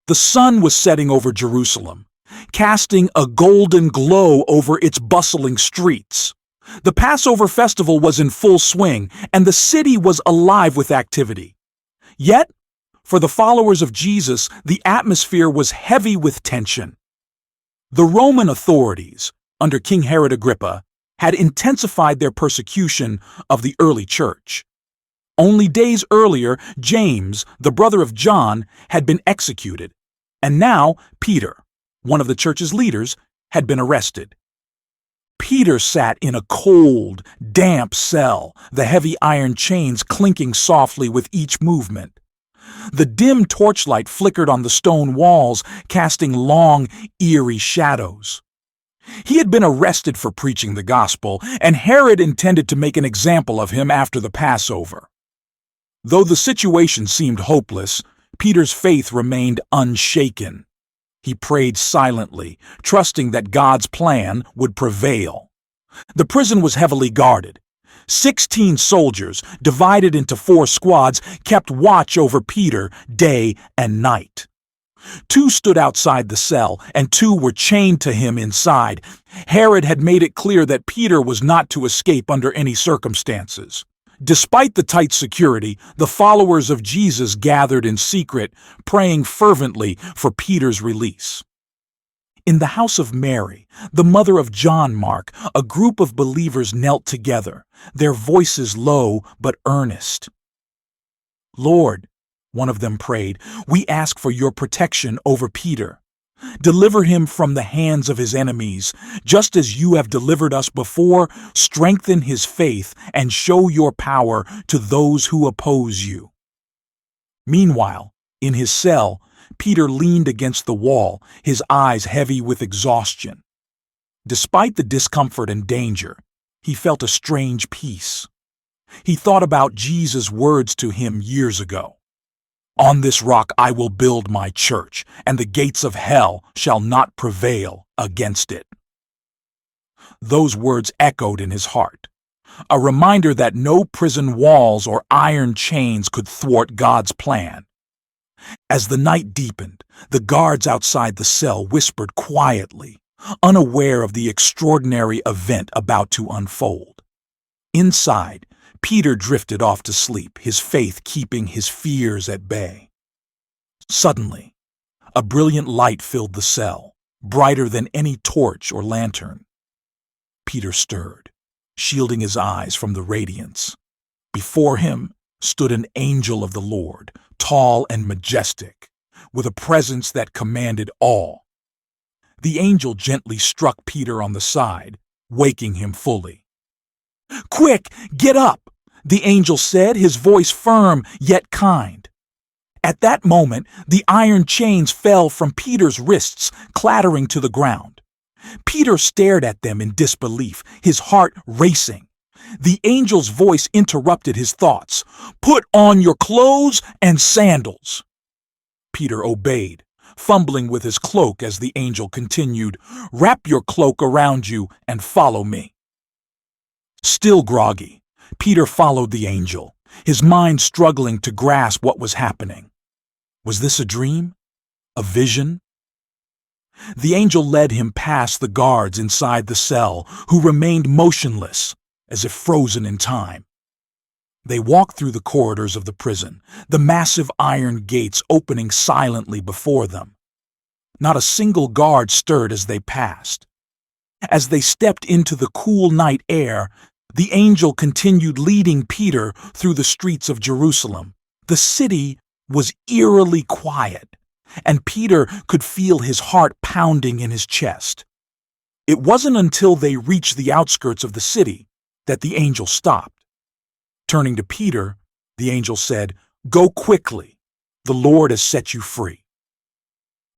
The sun was setting over Jerusalem, casting a golden glow over its bustling streets. The Passover festival was in full swing, and the city was alive with activity. Yet, for the followers of Jesus, the atmosphere was heavy with tension. The Roman authorities, under King Herod Agrippa, had intensified their persecution of the early church. Only days earlier, James, the brother of John, had been executed, and now Peter, one of the church's leaders, had been arrested. Peter sat in a cold, damp cell, the heavy iron chains clinking softly with each movement. The dim torchlight flickered on the stone walls, casting long, eerie shadows. He had been arrested for preaching the gospel, and Herod intended to make an example of him after the Passover. Though the situation seemed hopeless, Peter's faith remained unshaken. He prayed silently, trusting that God's plan would prevail. The prison was heavily guarded. 16 soldiers, divided into 4 squads, kept watch over Peter day and night. 2 stood outside the cell, and 2 were chained to him inside. Herod had made it clear that Peter was not to escape under any circumstances. Despite the tight security, the followers of Jesus gathered in secret, praying fervently for Peter's release. In the house of Mary, the mother of John Mark, a group of believers knelt together, their voices low but earnest. "Lord," one of them prayed, "we ask for your protection over Peter. Deliver him from the hands of his enemies, just as you have delivered us before. Strengthen his faith and show your power to those who oppose you." Meanwhile, in his cell, Peter leaned against the wall, his eyes heavy with exhaustion. Despite the discomfort and danger, he felt a strange peace. He thought about Jesus' words to him years ago. "On this rock I will build my church, and the gates of hell shall not prevail against it." Those words echoed in his heart, a reminder that no prison walls or iron chains could thwart God's plan. As the night deepened, the guards outside the cell whispered quietly, unaware of the extraordinary event about to unfold. Inside, Peter drifted off to sleep, his faith keeping his fears at bay. Suddenly, a brilliant light filled the cell, brighter than any torch or lantern. Peter stirred, shielding his eyes from the radiance. Before him stood an angel of the Lord, tall and majestic, with a presence that commanded awe. The angel gently struck Peter on the side, waking him fully. "Quick, get up!" the angel said, his voice firm yet kind. At that moment, the iron chains fell from Peter's wrists, clattering to the ground. Peter stared at them in disbelief, his heart racing. The angel's voice interrupted his thoughts. "Put on your clothes and sandals." Peter obeyed, fumbling with his cloak as the angel continued, "Wrap your cloak around you and follow me." Still groggy, Peter followed the angel, his mind struggling to grasp what was happening. Was this a dream? A vision? The angel led him past the guards inside the cell, who remained motionless, as if frozen in time. They walked through the corridors of the prison, the massive iron gates opening silently before them. Not a single guard stirred as they passed. As they stepped into the cool night air, the angel continued leading Peter through the streets of Jerusalem. The city was eerily quiet, and Peter could feel his heart pounding in his chest. It wasn't until they reached the outskirts of the city that the angel stopped. Turning to Peter, the angel said, "Go quickly. The Lord has set you free."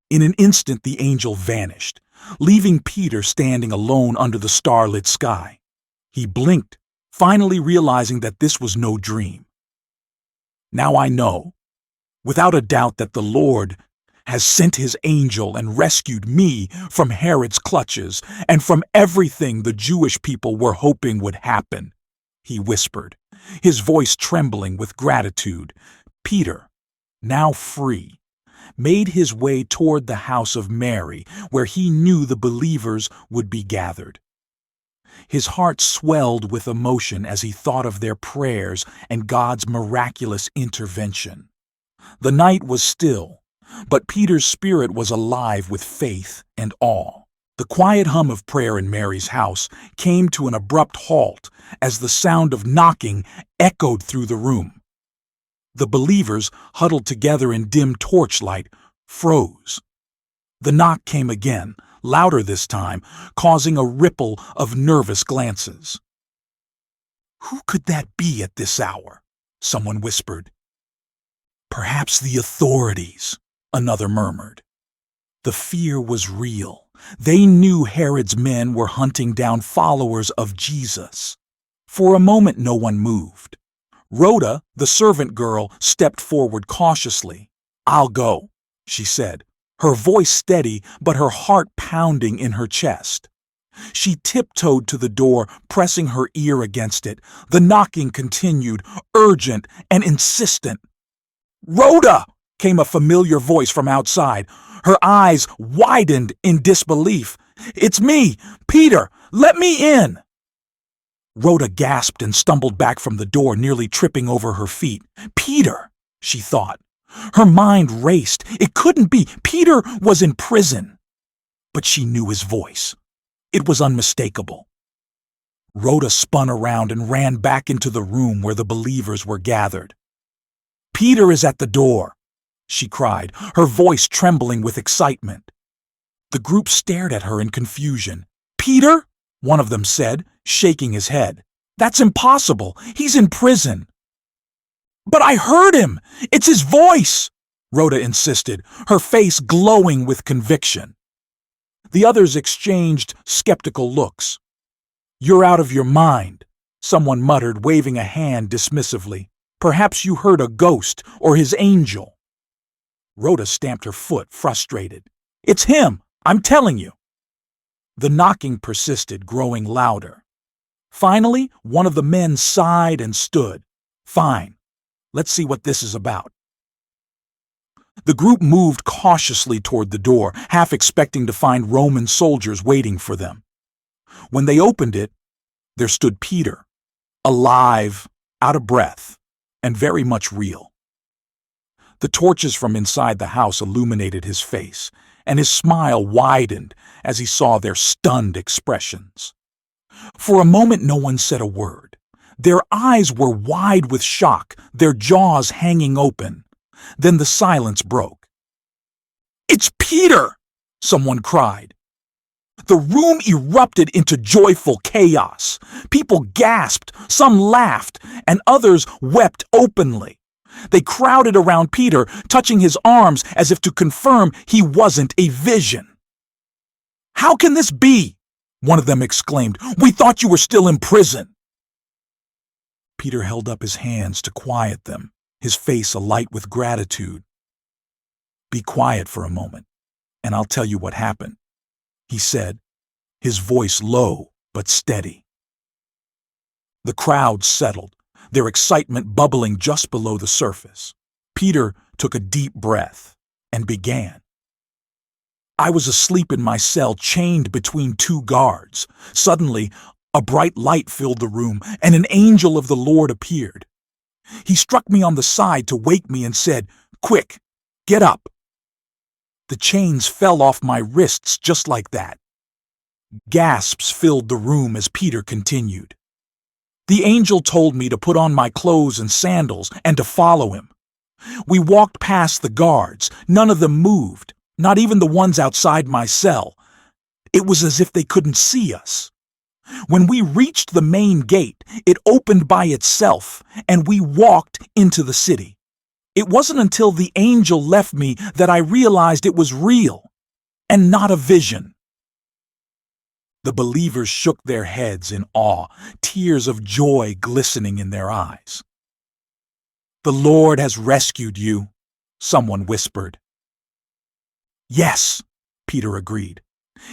In an instant, the angel vanished, leaving Peter standing alone under the starlit sky. He blinked, finally realizing that this was no dream. "Now I know, without a doubt, that the Lord has sent his angel and rescued me from Herod's clutches and from everything the Jewish people were hoping would happen," he whispered, his voice trembling with gratitude. Peter, now free, made his way toward the house of Mary, where he knew the believers would be gathered. His heart swelled with emotion as he thought of their prayers and God's miraculous intervention. The night was still, but Peter's spirit was alive with faith and awe. The quiet hum of prayer in Mary's house came to an abrupt halt as the sound of knocking echoed through the room. The believers, huddled together in dim torchlight, froze. The knock came again, louder this time, causing a ripple of nervous glances. "Who could that be at this hour?" someone whispered. "Perhaps the authorities," another murmured. The fear was real. They knew Herod's men were hunting down followers of Jesus. For a moment no one moved. Rhoda, the servant girl, stepped forward cautiously. "I'll go," she said, her voice steady but her heart pounding in her chest. She tiptoed to the door, pressing her ear against it. The knocking continued, urgent and insistent. "Rhoda!" came a familiar voice from outside. Her eyes widened in disbelief. "It's me, Peter! Let me in!" Rhoda gasped and stumbled back from the door, nearly tripping over her feet. Peter, she thought. Her mind raced. It couldn't be. Peter was in prison. But she knew his voice. It was unmistakable. Rhoda spun around and ran back into the room where the believers were gathered. "Peter is at the door," she cried, her voice trembling with excitement. The group stared at her in confusion. "Peter?" one of them said, shaking his head. "That's impossible. He's in prison." "But I heard him! It's his voice!" Rhoda insisted, her face glowing with conviction. The others exchanged skeptical looks. "You're out of your mind," someone muttered, waving a hand dismissively. "Perhaps you heard a ghost or his angel." Rhoda stamped her foot, frustrated. "It's him! I'm telling you!" The knocking persisted, growing louder. Finally, one of the men sighed and stood. "Fine. Let's see what this is about." The group moved cautiously toward the door, half expecting to find Roman soldiers waiting for them. When they opened it, there stood Peter, alive, out of breath, and very much real. The torches from inside the house illuminated his face, and his smile widened as he saw their stunned expressions. For a moment no one said a word. Their eyes were wide with shock, their jaws hanging open. Then the silence broke. "It's Peter!" someone cried. The room erupted into joyful chaos. People gasped, some laughed, and others wept openly. They crowded around Peter, touching his arms as if to confirm he wasn't a vision. "How can this be?" one of them exclaimed. "We thought you were still in prison." Peter held up his hands to quiet them, his face alight with gratitude. "Be quiet for a moment, and I'll tell you what happened," he said, his voice low but steady. The crowd settled, their excitement bubbling just below the surface. Peter took a deep breath and began. "I was asleep in my cell, chained between two guards. Suddenly, a bright light filled the room, and an angel of the Lord appeared. He struck me on the side to wake me and said, 'Quick, get up.' The chains fell off my wrists just like that." Gasps filled the room as Peter continued. "The angel told me to put on my clothes and sandals and to follow him. We walked past the guards. None of them moved, not even the ones outside my cell. It was as if they couldn't see us. When we reached the main gate, it opened by itself, and we walked into the city. It wasn't until the angel left me that I realized it was real, and not a vision." The believers shook their heads in awe, tears of joy glistening in their eyes. "The Lord has rescued you," someone whispered. "Yes," Peter agreed,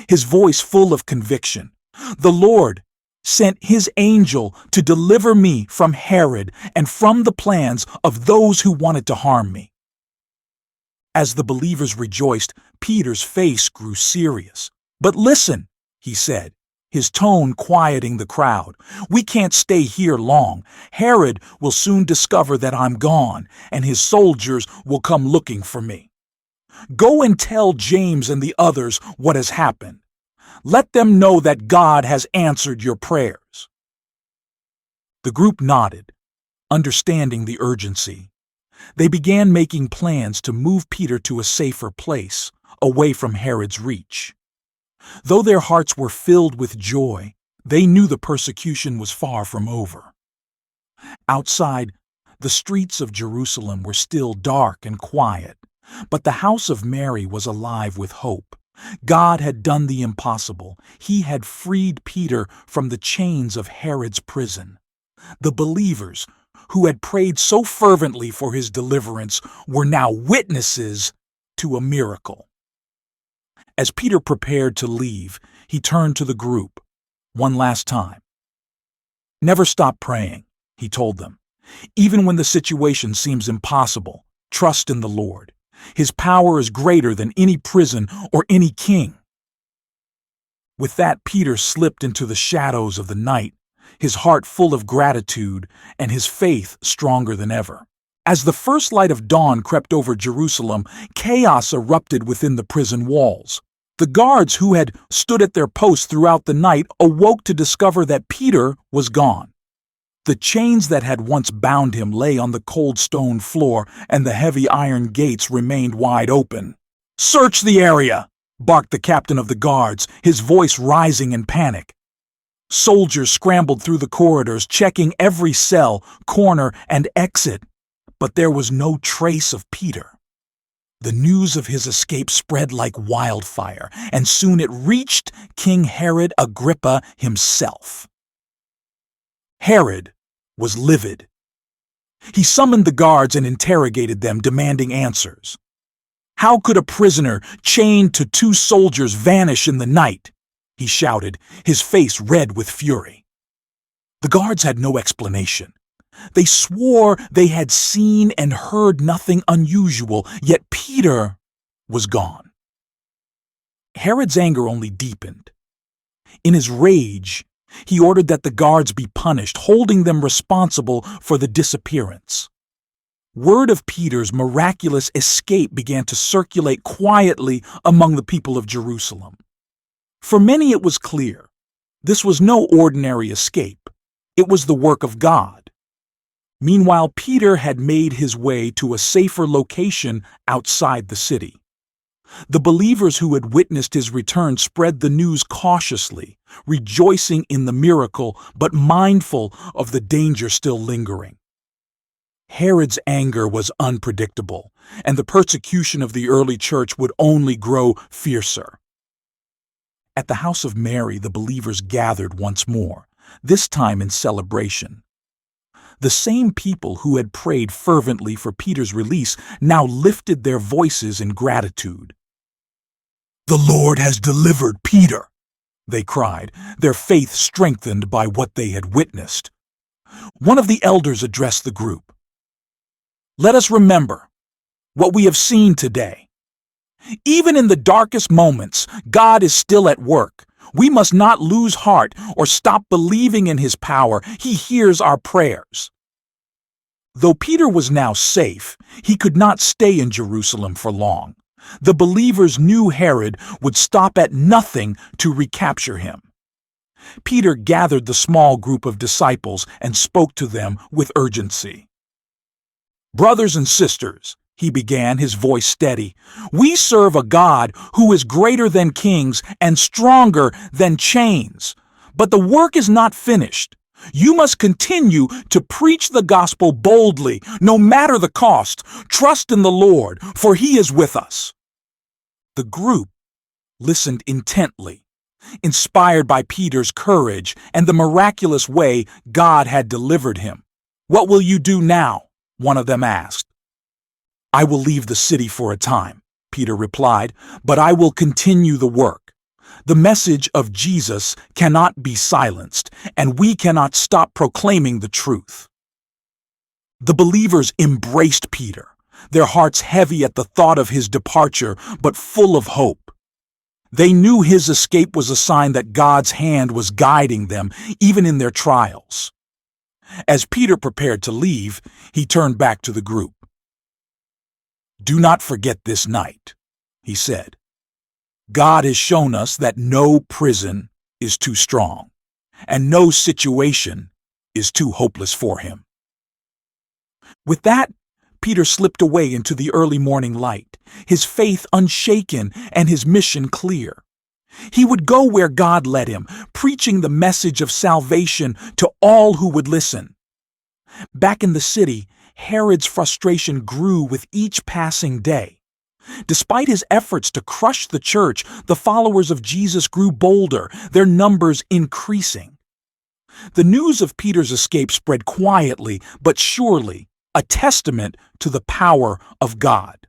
his voice full of conviction. "The Lord sent his angel to deliver me from Herod and from the plans of those who wanted to harm me." As the believers rejoiced, Peter's face grew serious. "But listen," he said, his tone quieting the crowd. "We can't stay here long. Herod will soon discover that I'm gone, and his soldiers will come looking for me. Go and tell James and the others what has happened. Let them know that God has answered your prayers." The group nodded, understanding the urgency. They began making plans to move Peter to a safer place, away from Herod's reach. Though their hearts were filled with joy, they knew the persecution was far from over. Outside, the streets of Jerusalem were still dark and quiet, but the house of Mary was alive with hope. God had done the impossible. He had freed Peter from the chains of Herod's prison. The believers, who had prayed so fervently for his deliverance, were now witnesses to a miracle. As Peter prepared to leave, he turned to the group one last time. "Never stop praying," he told them. "Even when the situation seems impossible, trust in the Lord. His power is greater than any prison or any king." With that, Peter slipped into the shadows of the night, his heart full of gratitude and his faith stronger than ever. As the first light of dawn crept over Jerusalem, chaos erupted within the prison walls. The guards who had stood at their posts throughout the night awoke to discover that Peter was gone. The chains that had once bound him lay on the cold stone floor, and the heavy iron gates remained wide open. "Search the area!" barked the captain of the guards, his voice rising in panic. Soldiers scrambled through the corridors, checking every cell, corner, and exit, but there was no trace of Peter. The news of his escape spread like wildfire, and soon it reached King Herod Agrippa himself. Herod was livid. He summoned the guards and interrogated them, demanding answers. "How could a prisoner chained to 2 soldiers vanish in the night?" he shouted, his face red with fury. The guards had no explanation. They swore they had seen and heard nothing unusual, yet Peter was gone. Herod's anger only deepened. In his rage, he ordered that the guards be punished, holding them responsible for the disappearance. Word of Peter's miraculous escape began to circulate quietly among the people of Jerusalem. For many it was clear, this was no ordinary escape. It was the work of God. Meanwhile, Peter had made his way to a safer location outside the city. The believers who had witnessed his return spread the news cautiously, rejoicing in the miracle but mindful of the danger still lingering. Herod's anger was unpredictable, and the persecution of the early church would only grow fiercer. At the house of Mary, the believers gathered once more, this time in celebration. The same people who had prayed fervently for Peter's release now lifted their voices in gratitude. "The Lord has delivered Peter," they cried, their faith strengthened by what they had witnessed. One of the elders addressed the group. "Let us remember what we have seen today. Even in the darkest moments, God is still at work. We must not lose heart or stop believing in His power. He hears our prayers." Though Peter was now safe, he could not stay in Jerusalem for long. The believers knew Herod would stop at nothing to recapture him. Peter gathered the small group of disciples and spoke to them with urgency. "Brothers and sisters," he began, his voice steady, "we serve a God who is greater than kings and stronger than chains. But the work is not finished. You must continue to preach the gospel boldly, no matter the cost. Trust in the Lord, for He is with us." The group listened intently, inspired by Peter's courage and the miraculous way God had delivered him. "What will you do now?" one of them asked. "I will leave the city for a time," Peter replied, "but I will continue the work. The message of Jesus cannot be silenced, and we cannot stop proclaiming the truth." The believers embraced Peter, their hearts heavy at the thought of his departure, but full of hope. They knew his escape was a sign that God's hand was guiding them, even in their trials. As Peter prepared to leave, he turned back to the group. "Do not forget this night," he said. "God has shown us that no prison is too strong, and no situation is too hopeless for him." With that, Peter slipped away into the early morning light, his faith unshaken and his mission clear. He would go where God led him, preaching the message of salvation to all who would listen. Back in the city, Herod's frustration grew with each passing day. Despite his efforts to crush the church, the followers of Jesus grew bolder, their numbers increasing. The news of Peter's escape spread quietly but surely, a testament to the power of God.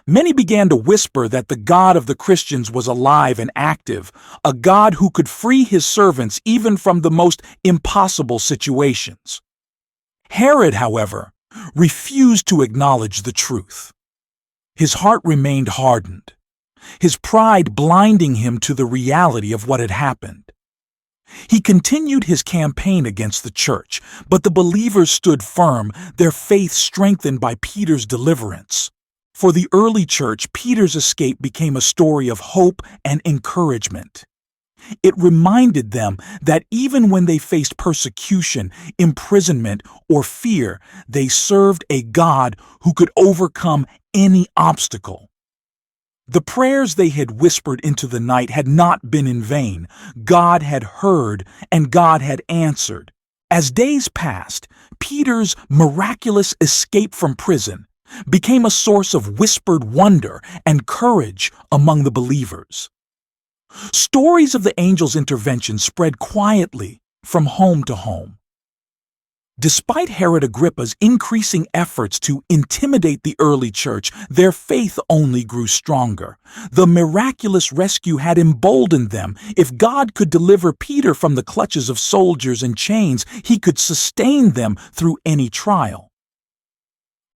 Many began to whisper that the God of the Christians was alive and active, a God who could free his servants even from the most impossible situations. Herod, however, refused to acknowledge the truth. His heart remained hardened, his pride blinding him to the reality of what had happened. He continued his campaign against the church, but the believers stood firm, their faith strengthened by Peter's deliverance. For the early church, Peter's escape became a story of hope and encouragement. It reminded them that even when they faced persecution, imprisonment, or fear, they served a God who could overcome any obstacle. The prayers they had whispered into the night had not been in vain. God had heard and God had answered. As days passed, Peter's miraculous escape from prison became a source of whispered wonder and courage among the believers. Stories of the angel's intervention spread quietly from home to home. Despite Herod Agrippa's increasing efforts to intimidate the early church, their faith only grew stronger. The miraculous rescue had emboldened them. If God could deliver Peter from the clutches of soldiers and chains, he could sustain them through any trial.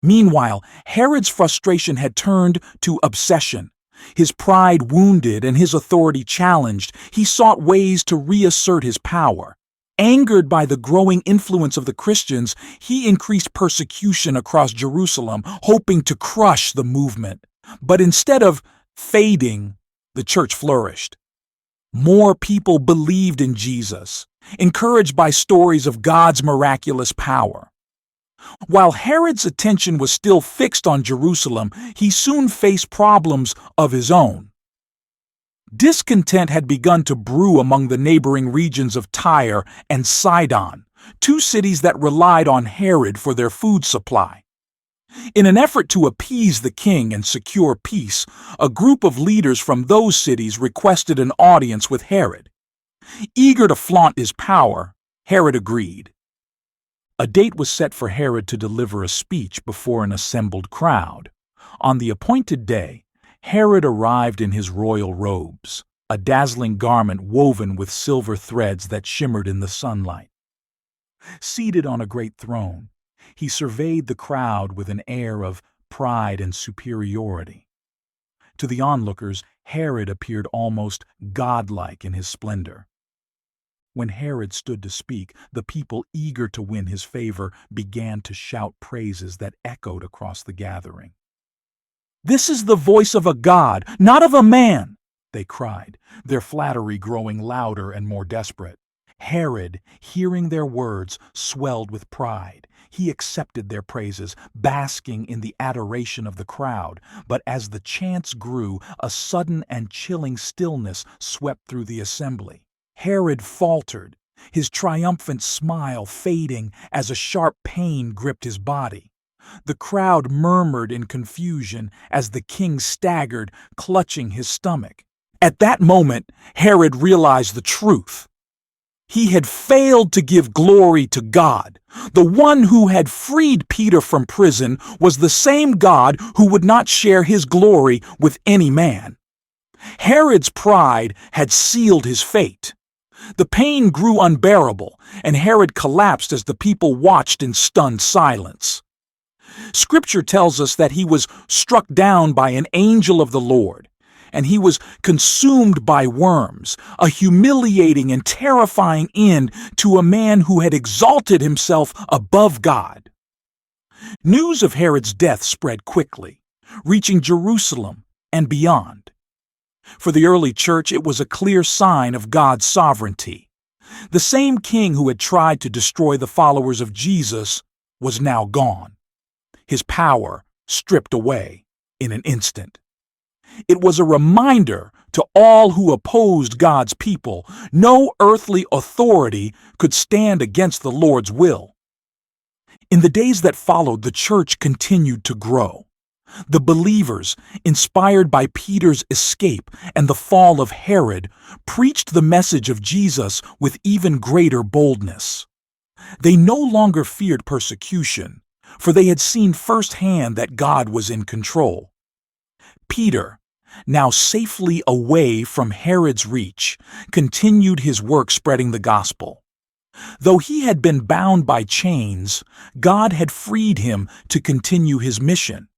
Meanwhile, Herod's frustration had turned to obsession. His pride wounded and his authority challenged, he sought ways to reassert his power. Angered by the growing influence of the Christians, he increased persecution across Jerusalem, hoping to crush the movement. But instead of fading, the church flourished. More people believed in Jesus, encouraged by stories of God's miraculous power. While Herod's attention was still fixed on Jerusalem, he soon faced problems of his own. Discontent had begun to brew among the neighboring regions of Tyre and Sidon, two cities that relied on Herod for their food supply. In an effort to appease the king and secure peace, a group of leaders from those cities requested an audience with Herod. Eager to flaunt his power, Herod agreed. A date was set for Herod to deliver a speech before an assembled crowd. On the appointed day, Herod arrived in his royal robes, a dazzling garment woven with silver threads that shimmered in the sunlight. Seated on a great throne, he surveyed the crowd with an air of pride and superiority. To the onlookers, Herod appeared almost godlike in his splendor. When Herod stood to speak, the people, eager to win his favor, began to shout praises that echoed across the gathering. "This is the voice of a god, not of a man," they cried, their flattery growing louder and more desperate. Herod, hearing their words, swelled with pride. He accepted their praises, basking in the adoration of the crowd. But as the chants grew, a sudden and chilling stillness swept through the assembly. Herod faltered, his triumphant smile fading as a sharp pain gripped his body. The crowd murmured in confusion as the king staggered, clutching his stomach. At that moment, Herod realized the truth. He had failed to give glory to God. The one who had freed Peter from prison was the same God who would not share his glory with any man. Herod's pride had sealed his fate. The pain grew unbearable, and Herod collapsed as the people watched in stunned silence. Scripture tells us that he was struck down by an angel of the Lord, and he was consumed by worms, a humiliating and terrifying end to a man who had exalted himself above God. News of Herod's death spread quickly, reaching Jerusalem and beyond. For the early church, it was a clear sign of God's sovereignty. The same king who had tried to destroy the followers of Jesus was now gone, his power stripped away in an instant. It was a reminder to all who opposed God's people: no earthly authority could stand against the Lord's will. In the days that followed, the church continued to grow. The believers, inspired by Peter's escape and the fall of Herod, preached the message of Jesus with even greater boldness. They no longer feared persecution, for they had seen firsthand that God was in control. Peter, now safely away from Herod's reach, continued his work spreading the gospel. Though he had been bound by chains, God had freed him to continue his mission.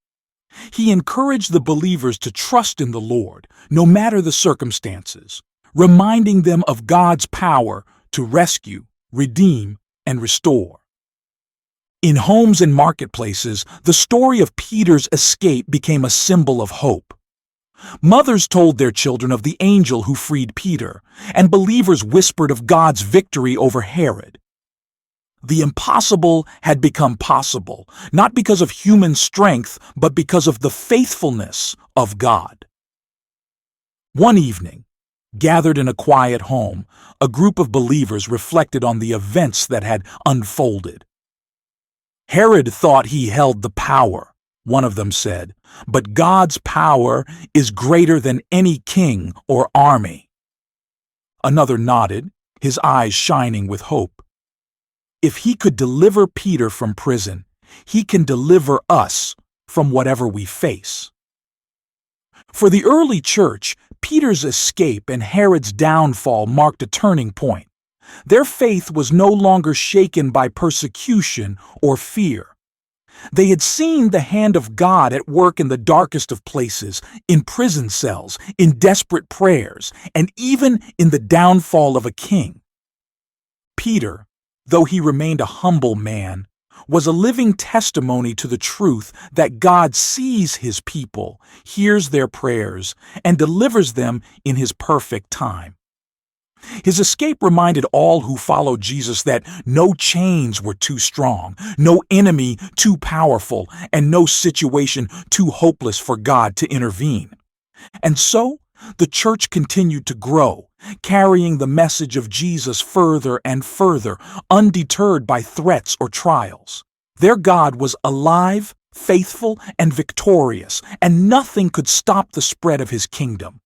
He encouraged the believers to trust in the Lord, no matter the circumstances, reminding them of God's power to rescue, redeem, and restore. In homes and marketplaces, the story of Peter's escape became a symbol of hope. Mothers told their children of the angel who freed Peter, and believers whispered of God's victory over Herod. The impossible had become possible, not because of human strength, but because of the faithfulness of God. One evening, gathered in a quiet home, a group of believers reflected on the events that had unfolded. Herod thought he held the power, one of them said, but God's power is greater than any king or army. Another nodded, his eyes shining with hope. If he could deliver Peter from prison, he can deliver us from whatever we face. For the early church, Peter's escape and Herod's downfall marked a turning point. Their faith was no longer shaken by persecution or fear. They had seen the hand of God at work in the darkest of places, in prison cells, in desperate prayers, and even in the downfall of a king. Peter, though he remained a humble man, was a living testimony to the truth that God sees his people, hears their prayers, and delivers them in his perfect time. His escape reminded all who followed Jesus that no chains were too strong, no enemy too powerful, and no situation too hopeless for God to intervene. And so, the church continued to grow, carrying the message of Jesus further and further, undeterred by threats or trials. Their God was alive, faithful, and victorious, and nothing could stop the spread of his kingdom.